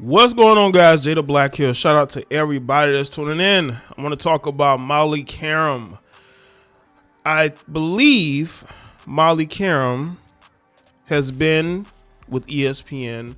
What's going on, guys? Jay the Black here. Shout out to everybody that's tuning in. I want to talk about Molly Qerim. I believe Molly Qerim has been with ESPN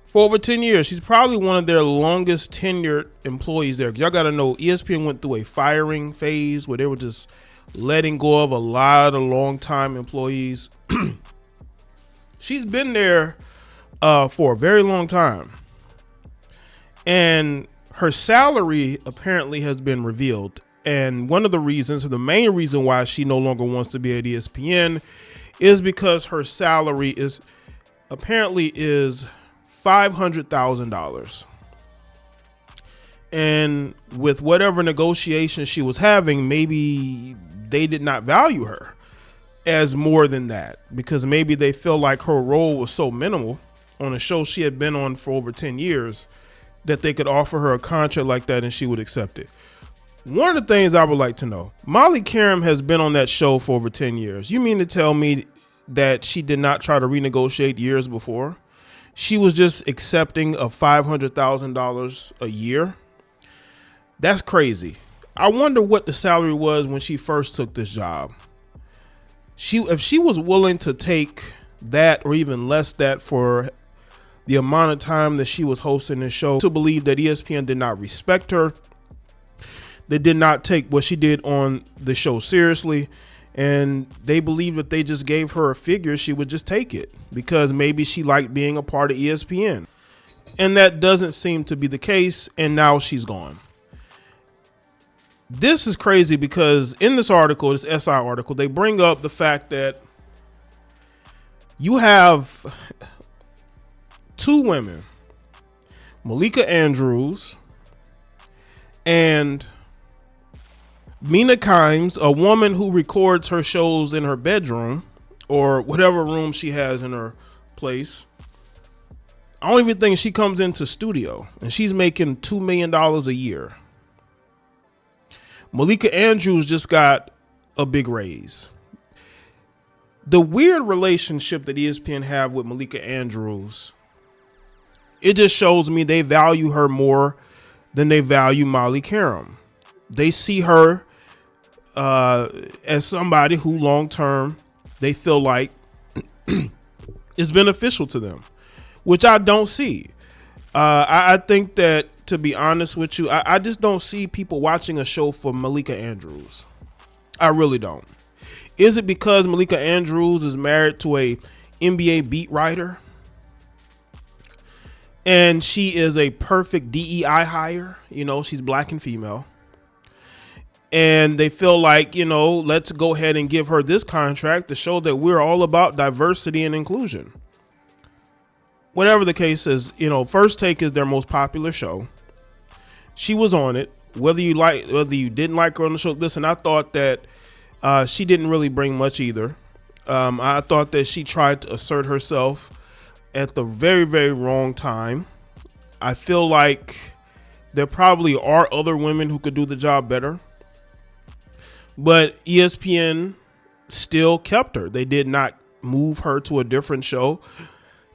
for over 10 years. She's probably one of their longest tenured employees there. Y'all got to know, ESPN went through a firing phase where they were just letting go of a lot of long-time employees. She's been there for a very long time, and her salary apparently has been revealed. And one of the reasons, or the main reason why she no longer wants to be at ESPN, is because her salary is $500,000. And with whatever negotiations she was having, maybe they did not value her as more than that, because maybe they feel like her role was so minimal on a show she had been on for over 10 years that they could offer her a contract like that and she would accept it. One of the things I would like to know, Molly Qerim has been on that show for over 10 years. You mean to tell me that she did not try to renegotiate years before? She was just accepting a $500,000 a year? That's crazy. I wonder what the salary was when she first took this job. If she was willing to take that or even less that for the amount of time that she was hosting this show, to believe that ESPN did not respect her, they did not take what she did on the show seriously, and they believed that they just gave her a figure, she would just take it because maybe she liked being a part of ESPN. And that doesn't seem to be the case, and now she's gone. This is crazy because in this article, this SI article, they bring up the fact that you have two women, Malika Andrews and Mina Kimes, a woman who records her shows in her bedroom or whatever room she has in her place. I don't even think she comes into studio, and she's making $2 million a year. Malika Andrews just got a big raise. The weird relationship that ESPN have with Malika Andrews, it just shows me they value her more than they value Molly Qerim. They see her as somebody who long-term they feel like is beneficial to them, which I don't see. I think that, to be honest with you, I just don't see people watching a show for Malika Andrews. I really don't. Is it because Malika Andrews is married to a NBA beat writer and she is a perfect DEI hire? You know, she's black and female, and they feel like, you know, let's go ahead and give her this contract to show that we're all about diversity and inclusion. Whatever the case is, you know, First Take is their most popular show. She was on it, whether you didn't like her on the show. Listen, I thought that she didn't really bring much either. I thought that she tried to assert herself at the very, very wrong time. I feel like there probably are other women who could do the job better, but ESPN still kept her. They did not move her to a different show.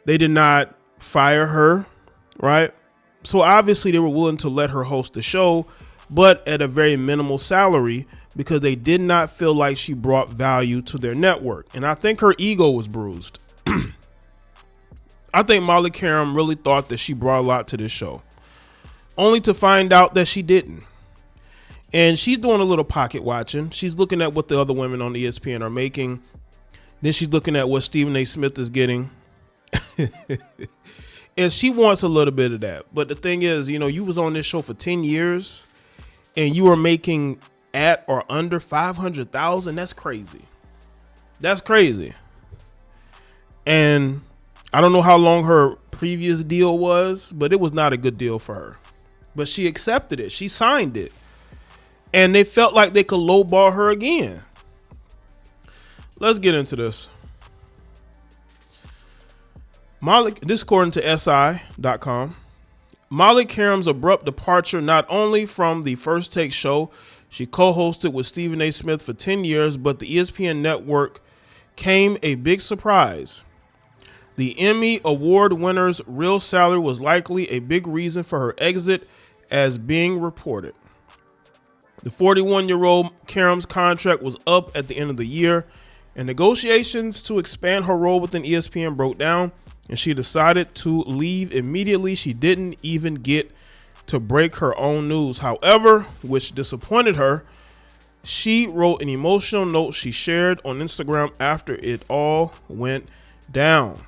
They did not fire her, right? So obviously they were willing to let her host the show, but at a very minimal salary, because they did not feel like she brought value to their network. And I think her ego was bruised. I think Molly Qerim really thought that she brought a lot to this show, only to find out that she didn't. And she's doing a little pocket watching. She's looking at what the other women on ESPN are making. Then she's looking at what Stephen A. Smith is getting. And she wants a little bit of that. But the thing is, you know, you was on this show for 10 years and you were making at or under 500,000. That's crazy. That's crazy. And I don't know how long her previous deal was, but it was not a good deal for her. But she accepted it. She signed it. And they felt like they could lowball her again. Let's get into this. This according to SI.com. Molly Qerim's abrupt departure not only from the First Take show she co-hosted with Stephen A. Smith for 10 years, but the ESPN network came a big surprise. The Emmy Award winner's real salary was likely a big reason for her exit, as being reported. The 41-year-old Qerim's contract was up at the end of the year, and negotiations to expand her role within ESPN broke down, and she decided to leave immediately. She didn't even get to break her own news, however, which disappointed her. She wrote an emotional note she shared on Instagram after it all went down.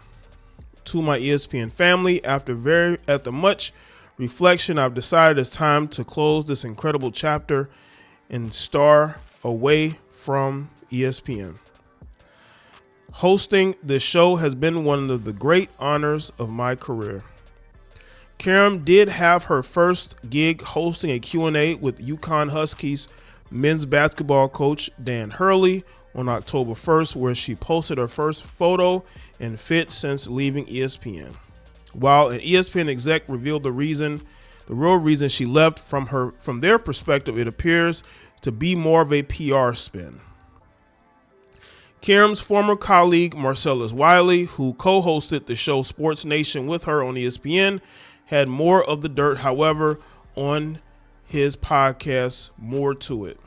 To my ESPN family, after much reflection, I've decided it's time to close this incredible chapter and star away from ESPN. Hosting this show has been one of the great honors of my career. Qerim did have her first gig hosting a Q&A with UConn Huskies men's basketball coach Dan Hurley on October 1st, where she posted her first photo and fit since leaving ESPN. While an ESPN exec revealed the real reason she left, from their perspective, it appears to be more of a PR spin. Qerim's former colleague Marcellus Wiley, who co-hosted the show Sports Nation with her on ESPN, had more of the dirt, however, on his podcast, More to It.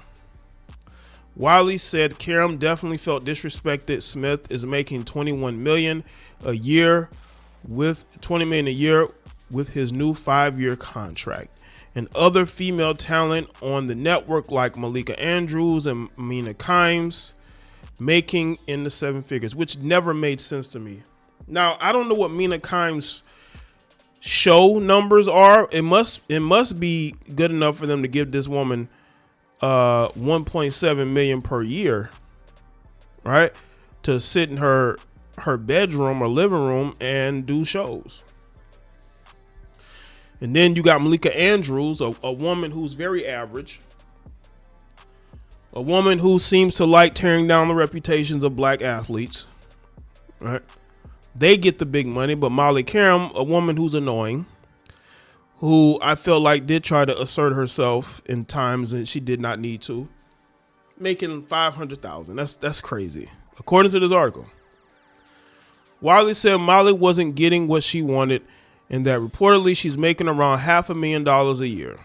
Wiley said Qerim definitely felt disrespected. Smith is making $21 million a year with his new 5-year contract. And other female talent on the network like Malika Andrews and Mina Kimes making in the 7 figures, which never made sense to me. Now, I don't know what Mina Kimes' show numbers are. It must be good enough for them to give this woman 1.7 million per year, right, to sit in her bedroom or living room and do shows. And then you got Malika Andrews, a woman who's very average, a woman who seems to like tearing down the reputations of black athletes, right? They get the big money, but Molly Qerim, a woman who's annoying, who I feel like did try to assert herself in times and she did not need to, making $500,000. That's crazy, according to this article. Wiley said Molly wasn't getting what she wanted, and that reportedly she's making around $500,000 a year.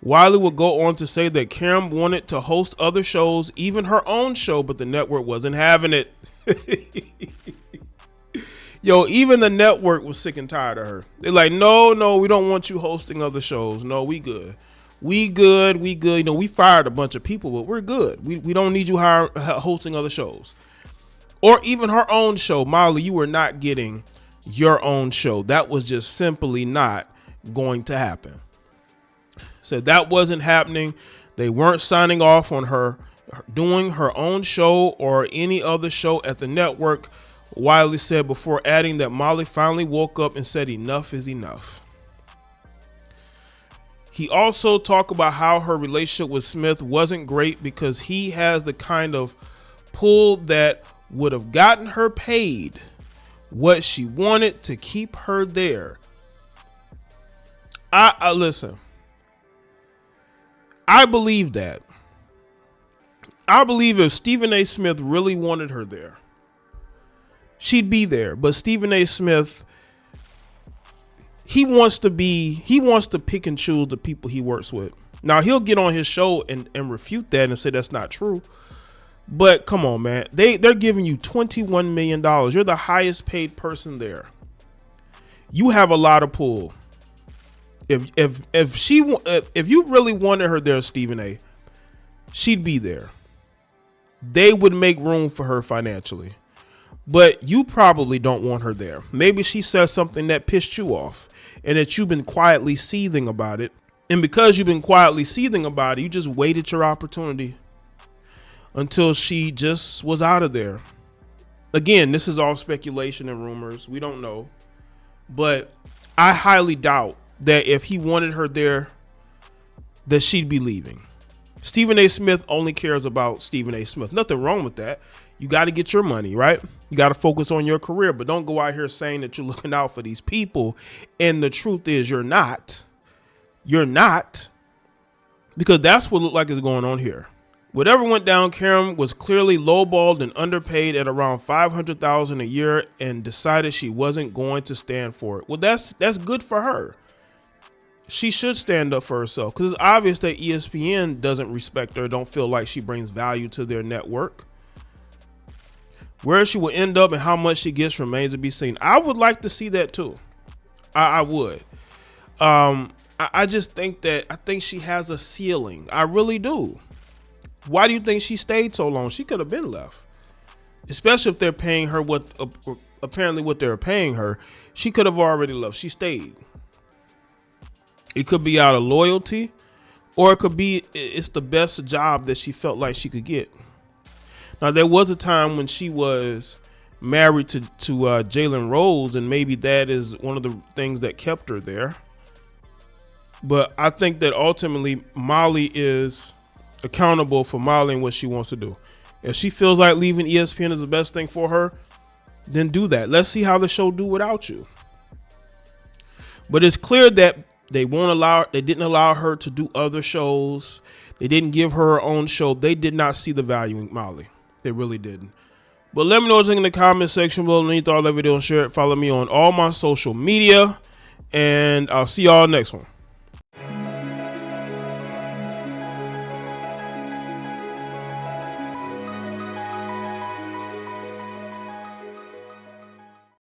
Wiley would go on to say that Qerim wanted to host other shows, even her own show, but the network wasn't having it. Yo, even the network was sick and tired of her. They're like, no, we don't want you hosting other shows. No, we good. We good. You know, we fired a bunch of people, but we're good. We don't need you hosting other shows. Or even her own show. Molly, you were not getting your own show. That was just simply not going to happen. So that wasn't happening. They weren't signing off on her doing her own show or any other show at the network, Wiley said, before adding that Molly finally woke up and said enough is enough. He also talked about how her relationship with Smith wasn't great because he has the kind of pull that would have gotten her paid what she wanted to keep her there. I listen. I believe that. I believe if Stephen A. Smith really wanted her there, she'd be there. But Stephen A. Smith, he wants to pick and choose the people he works with. Now he'll get on his show and refute that and say that's not true. But come on, man. They're giving you $21 million. You're the highest paid person there. You have a lot of pull. If you really wanted her there, Stephen A., she'd be there. They would make room for her financially. But you probably don't want her there. Maybe she says something that pissed you off and that you've been quietly seething about it. And because you've been quietly seething about it, you just waited your opportunity until she just was out of there. Again, this is all speculation and rumors. We don't know. But I highly doubt that if he wanted her there, that she'd be leaving. Stephen A. Smith only cares about Stephen A. Smith. Nothing wrong with that. You got to get your money, right? You got to focus on your career, but don't go out here saying that you're looking out for these people. And the truth is you're not. You're not. Because that's what looked like is going on here. Whatever went down, Qerim was clearly lowballed and underpaid at around $500,000 a year and decided she wasn't going to stand for it. Well, that's good for her. She should stand up for herself because it's obvious that ESPN doesn't respect her, don't feel like she brings value to their network. Where she will end up and how much she gets remains to be seen. I would like to see that too. I would. I just think she has a ceiling. I really do. Why do you think she stayed so long? She could have been left, especially if they're paying her what they're paying her. She could have already left. She stayed. It could be out of loyalty, or it could be it's the best job that she felt like she could get. Now, there was a time when she was married to Jalen Rose, and maybe that is one of the things that kept her there. But I think that ultimately Molly is accountable for Molly and what she wants to do. If she feels like leaving ESPN is the best thing for her, then do that. Let's see how the show do without you. But it's clear that they didn't allow her to do other shows. They didn't give her own show. They did not see the value in Molly. They really didn't. But let me know what's in the comment section below. Underneath all that video and share it. Follow me on all my social media. And I'll see y'all next one.